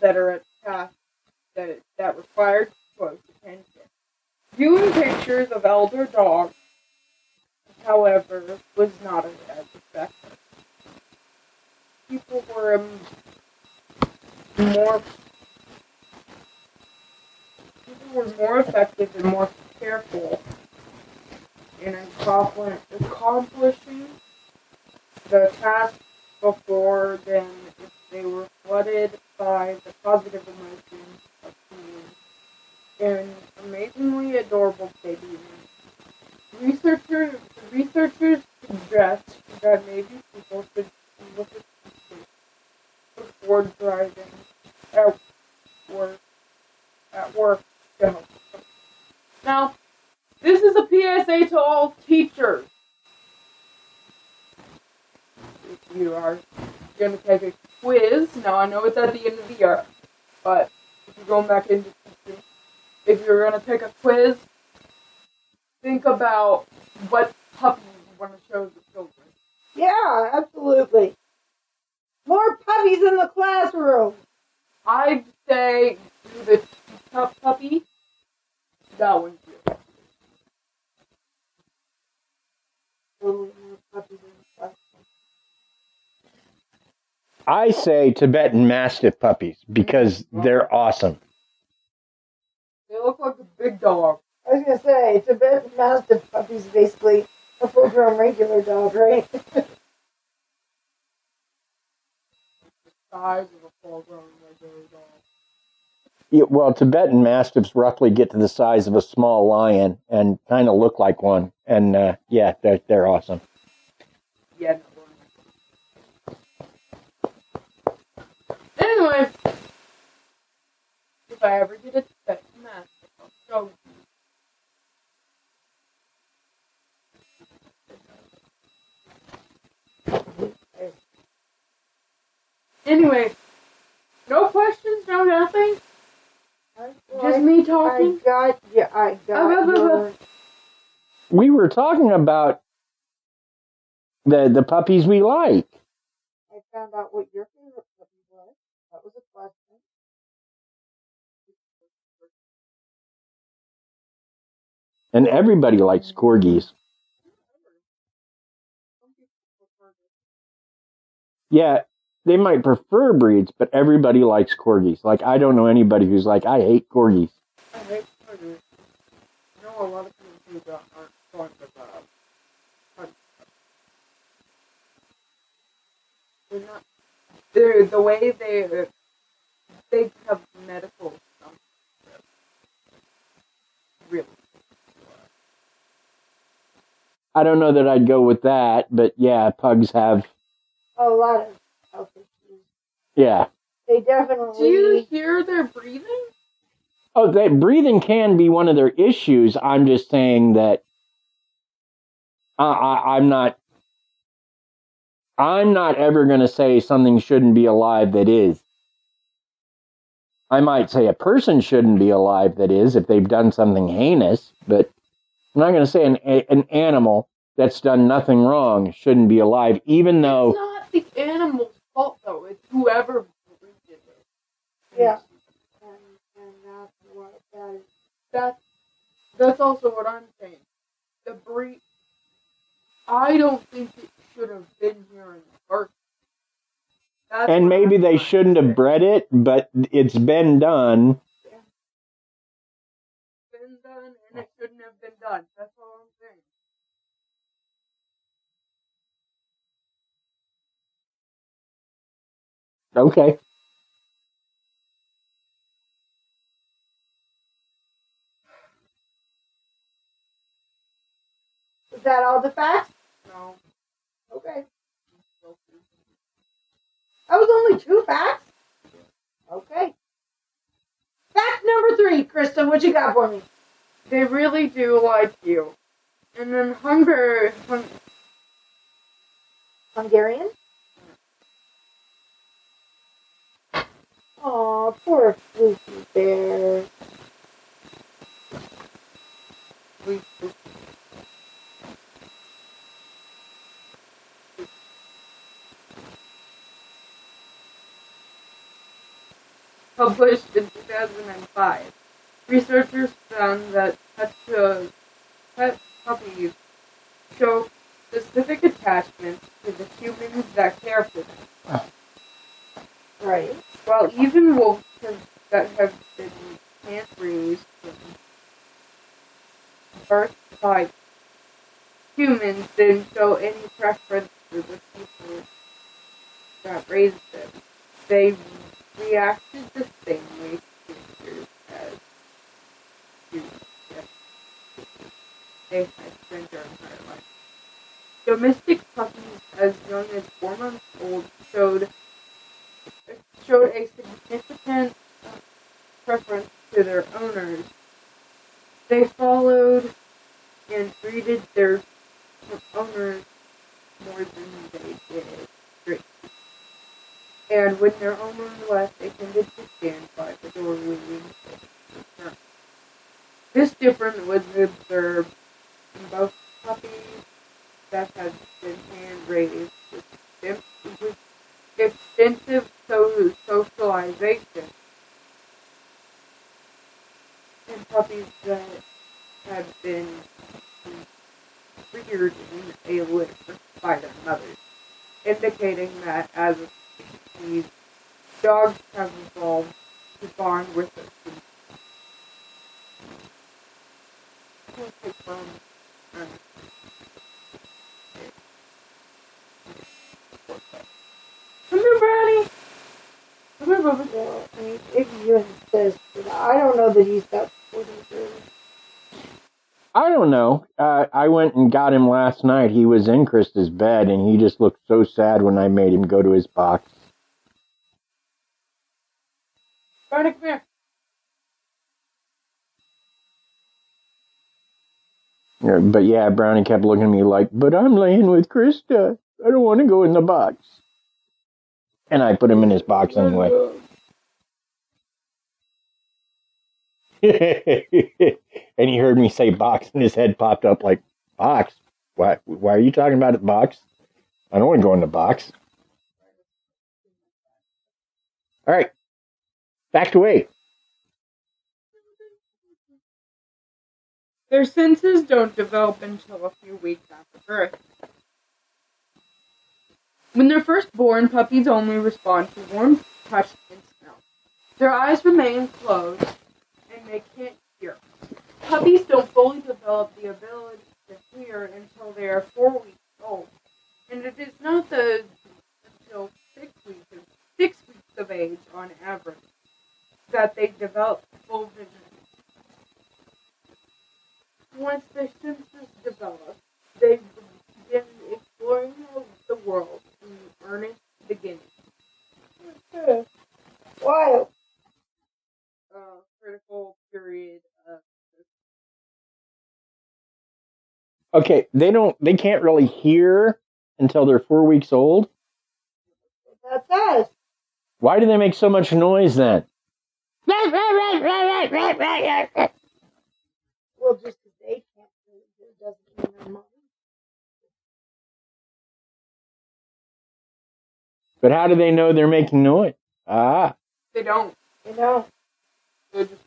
that are at tasks that required close attention. Viewing pictures of elder dogs, however, was not as effective. People were more effective and more careful in accomplishing the task before than if they were flooded by the positive emotions of seeing an amazingly adorable baby. Researchers suggest that maybe people should look at pictures before driving at work to help them. Now, this is a PSA to all teachers. If you are going to take a quiz, now I know it's at the end of the year, but if you're going back into teaching, if you're going to take a quiz, think about what puppies you want to show the children. Yeah, absolutely. More puppies in the classroom. I'd say do the teacup puppy. That one's good. More puppies in the classroom. I say Tibetan Mastiff puppies because they're awesome. They look like a big dog. I was going to say, Tibetan Mastiff puppies basically a full-grown regular dog, right? The size of a full-grown regular dog. Yeah, well, Tibetan Mastiffs roughly get to the size of a small lion and kind of look like one. And yeah, they're awesome. Yeah. Anyway, if I ever get a Tibetan Mastiff, I'll show you. Anyway, no questions, no nothing. Just me talking. I got. We were talking about the puppies we like. I found out what your favorite puppy was. That was a question. And everybody likes corgis. Yeah, they might prefer breeds, but everybody likes corgis. Like, I don't know anybody who's like, I hate corgis. I hate corgis. I know a lot of people who aren't fond of puppies. They're not. They're the way they have medical stuff. Really. I don't know that I'd go with that, but yeah, pugs have A lot of health issues. Yeah. They definitely. Do you hear their breathing? Oh, breathing can be one of their issues. I'm just saying that I'm not ever going to say something shouldn't be alive that is. I might say a person shouldn't be alive that is if they've done something heinous, but I'm not going to say an animal that's done nothing wrong shouldn't be alive, even though... It's not the animal's fault, though. It's whoever breeded it. Yeah. And that's what that is. That's also what I'm saying. The breed... I don't think it should have been here in the first place. And maybe they shouldn't have bred it, but it's been done. Yeah. It's been done, and it shouldn't have been done. That's all I'm saying. Okay. Is that all the facts? No. Okay. That was only 2 facts? Okay. Fact number 3, Krysta, what you got for me? They really do like you. And then Hungarian? Aw, poor Fluky Bear. published in 2005, researchers found that pet puppies show specific attachments to the humans that care for them. Right. While even wolves that have been hand-raised from birth by humans didn't show any preference for the people that raised them. They reacted the same way to creatures as humans. They had spent their entire life. Domestic puppies as young as 4 months old showed a significant preference to their owners. They followed and greeted their owners more than they did straight. And when their owner left, they tended to stand by the door waiting for return. This difference was observed in both puppies that had been hand-raised with extensive socialization and puppies that had been reared in a litter by their mothers, indicating that as a species, dogs have evolved to bond with their humans. Come here, Brownie. Come here, Bubba. Well, I mean, if you insist, but I don't know that he's got 43. I don't know. I went and got him last night. He was in Krista's bed, and he just looked so sad when I made him go to his box. Brownie, come here. Yeah, but yeah, Brownie kept looking at me like, but I'm laying with Krysta. I don't want to go in the box. And I put him in his box anyway. And he heard me say box, and his head popped up like, box? Why are you talking about it, box? I don't want to go in the box. All right. Back to 8. Their senses don't develop until a few weeks after birth. When they're first born, puppies only respond to warmth, touch, and smell. Their eyes remain closed, and they can't hear. Puppies don't fully develop the ability to hear until they are 4 weeks old, and it is not until 6 weeks of age, on average, that they develop full vision. Once their senses develop, they begin exploring the world in earnest beginning. Wild. Critical period of. Okay, they can't really hear until they're 4 weeks old. That's us. Why do they make so much noise then? Well, just because they can't do it doesn't mean they're mine. But how do they know they're making noise? Ah. They don't. You know. They're just.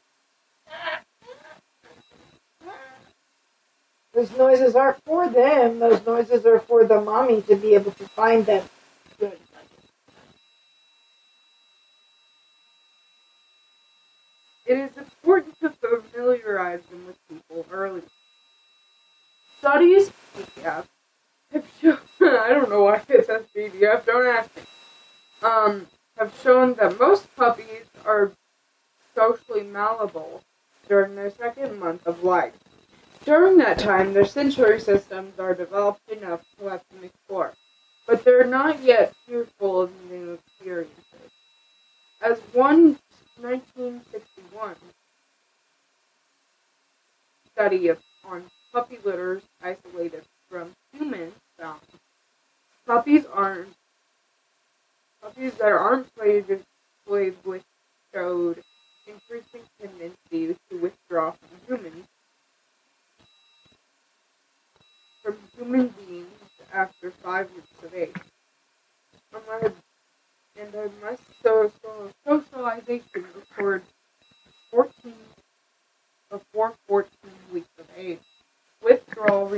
Those noises aren't for them. Those noises are for the mommy to be able to find them. Good. It is important to familiarize them with people early. Studies, PDF, have shown, I don't know why it says PDF, don't ask me, have shown that most puppies are socially malleable during their second month of life. During that time, their sensory systems are developed enough to let them explore, but they're not yet fearful of new experiences. As one 1961 study on puppy litters isolated from humans found puppies that aren't played with showed increasing tendency to withdraw from human beings after 5 weeks of age. Unless socialization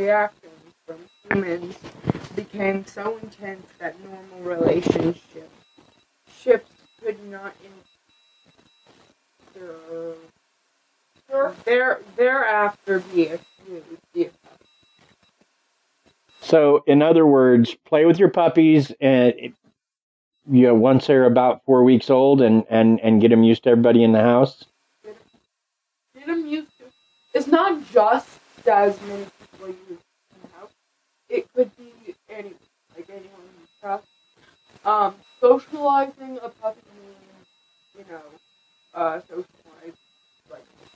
reactions from humans became so intense that normal relationships could not thereafter be achieved. So, in other words, play with your puppies and once they're about 4 weeks old and get them used to everybody in the house. Get them used to. It's not just as many people use in the house. It could be anyone, like anyone you trust. Socializing a puppy means, socialize.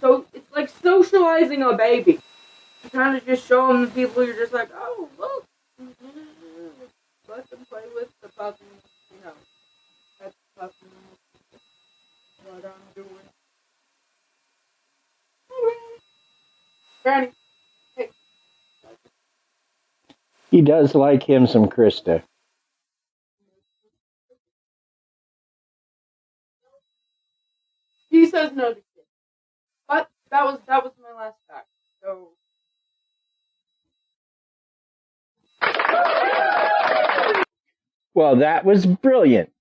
So it's like socializing a baby. You kind of just show them the people you're just like, oh, look. Let them play with the puppy, That's the puppy. What I'm doing. Granny. Hey. He does like him some Krysta. He says no to kids. But that was my last fact. So well, that was brilliant.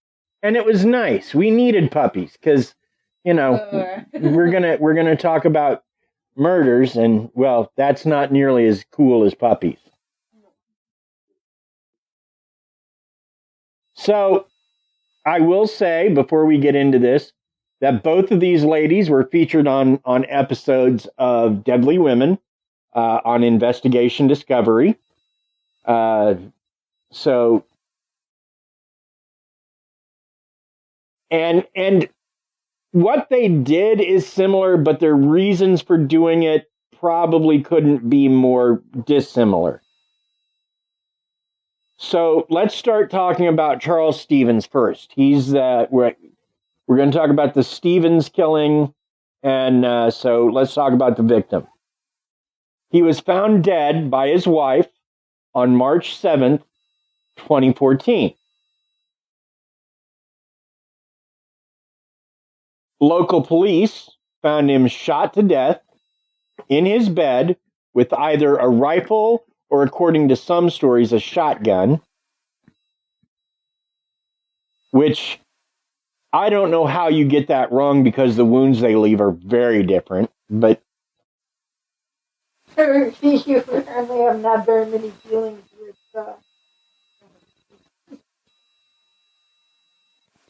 And it was nice. We needed puppies because, we're gonna talk about murders, and well, that's not nearly as cool as puppies. So, I will say before we get into this that both of these ladies were featured on episodes of Deadly Women on Investigation Discovery. So. And what they did is similar, but their reasons for doing it probably couldn't be more dissimilar. So let's start talking about Charles Stephens first. He's we're going to talk about the Stephens killing, and so let's talk about the victim. He was found dead by his wife on March 7th, 2014. Local police found him shot to death in his bed with either a rifle or, according to some stories, a shotgun, which I don't know how you get that wrong because the wounds they leave are very different, but You apparently have not very many dealings with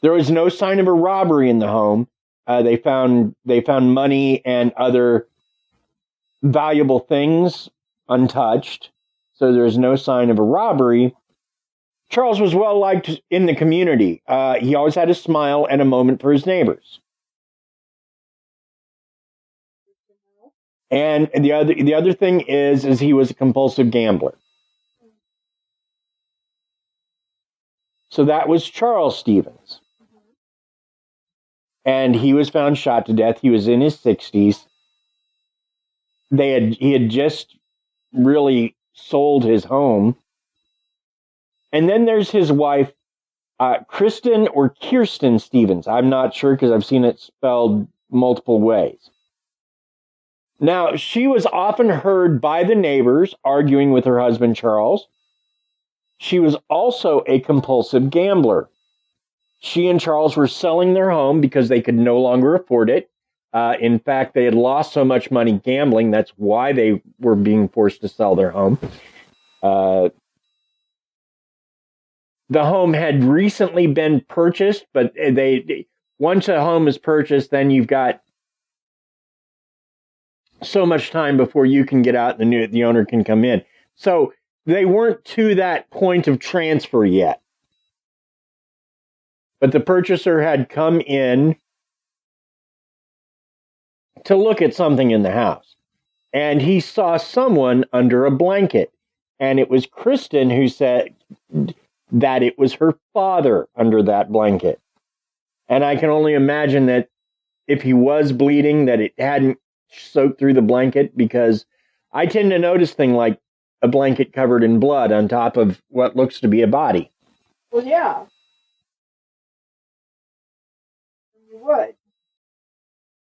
there was no sign of a robbery in the home. They found money and other valuable things untouched, so there's no sign of a robbery. Charles was well liked in the community. He always had a smile and a moment for his neighbors. And the other thing is he was a compulsive gambler. So that was Charles Stephens. And he was found shot to death. He was in his 60s. He had just really sold his home. And then there's his wife, Kristin or Kirsten Stephens. I'm not sure because I've seen it spelled multiple ways. Now, she was often heard by the neighbors arguing with her husband, Charles. She was also a compulsive gambler. She and Charles were selling their home because they could no longer afford it. In fact, they had lost so much money gambling. That's why they were being forced to sell their home. The home had recently been purchased, but once a home is purchased, then you've got so much time before you can get out and the owner can come in. So they weren't to that point of transfer yet. But the purchaser had come in to look at something in the house. And he saw someone under a blanket. And it was Kristin who said that it was her father under that blanket. And I can only imagine that if he was bleeding, that it hadn't soaked through the blanket, because I tend to notice things like a blanket covered in blood on top of what looks to be a body. Well, yeah. You would.